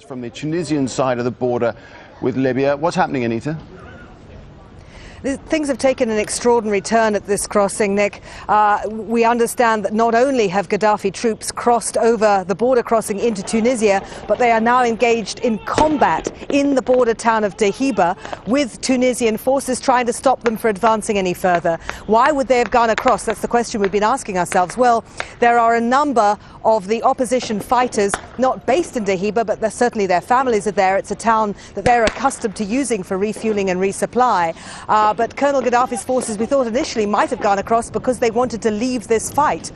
From the Tunisian side of the border with Libya. What's happening, Anita? Things have taken an extraordinary turn at this crossing, Nick. We understand that not only have Gaddafi troops crossed over the border crossing into Tunisia, but they are now engaged in combat in the border town of Dehiba with Tunisian forces trying to stop them from advancing any further. Why would they have gone across? That's the question we've been asking ourselves. Well, there are a number of the opposition fighters, not based in Dehiba, but certainly their families are there. It's a town that they're accustomed to using for refueling and resupply. But Colonel Gaddafi's forces, we thought initially, might have gone across because they wanted to leave this fight.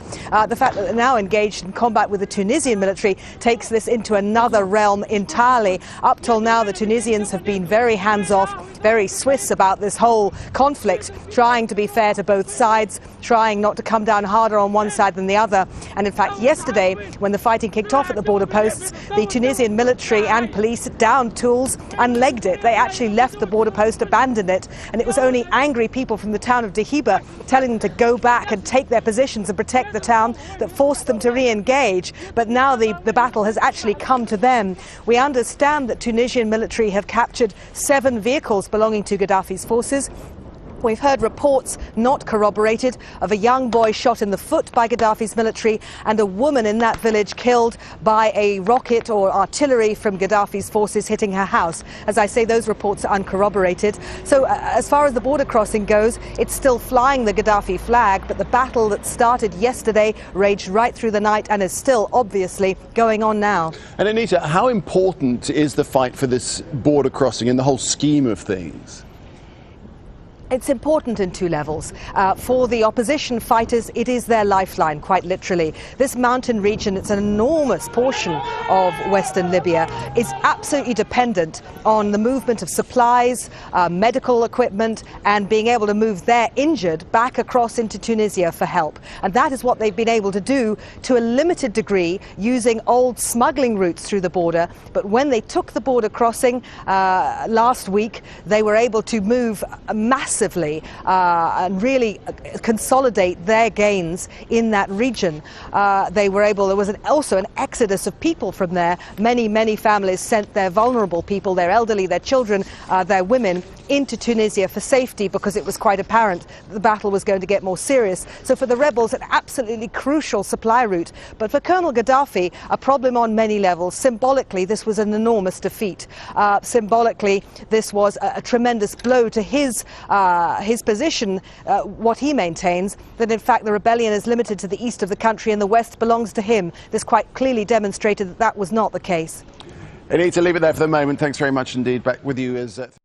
The fact that they're now engaged in combat with the Tunisian military takes this into another realm entirely. Up till now, the Tunisians have been very hands-off, very Swiss about this whole conflict, trying to be fair to both sides, trying not to come down harder on one side than the other. And in fact, yesterday, when the fighting kicked off at the border posts, the Tunisian military and police downed tools and legged it. They actually left the border post, abandoned it, and it was only angry people from the town of Dehiba telling them to go back and take their positions and protect the town that forced them to re-engage. But now the battle has actually come to them. We understand that Tunisian military have captured 7 vehicles belonging to Gaddafi's forces. We've heard reports, not corroborated, of a young boy shot in the foot by Gaddafi's military and a woman in that village killed by a rocket or artillery from Gaddafi's forces hitting her house. As I say, those reports are uncorroborated. So as far as the border crossing goes, it's still flying the Gaddafi flag, but the battle that started yesterday raged right through the night and is still obviously going on now. And Anita, how important is the fight for this border crossing in the whole scheme of things? It's important in 2 levels. For the opposition fighters, it is their lifeline, quite literally. This mountain region, it's an enormous portion of western Libya, is absolutely dependent on the movement of supplies, medical equipment, and being able to move their injured back across into Tunisia for help. And that is what they've been able to do to a limited degree using old smuggling routes through the border. But when they took the border crossing last week, they were able to move massively and really consolidate their gains in that region. There was also an exodus of people from there. Many families sent their vulnerable people, their elderly, their children, their women into Tunisia for safety because it was quite apparent that the battle was going to get more serious. So for the rebels, an absolutely crucial supply route. But for Colonel Gaddafi, a problem on many levels. Symbolically, this was an enormous defeat. Symbolically, this was a tremendous blow to his position, what he maintains, that in fact the rebellion is limited to the east of the country and the west belongs to him. This quite clearly demonstrated that that was not the case. Anita, leave it there for the moment. Thanks very much indeed. Back with you as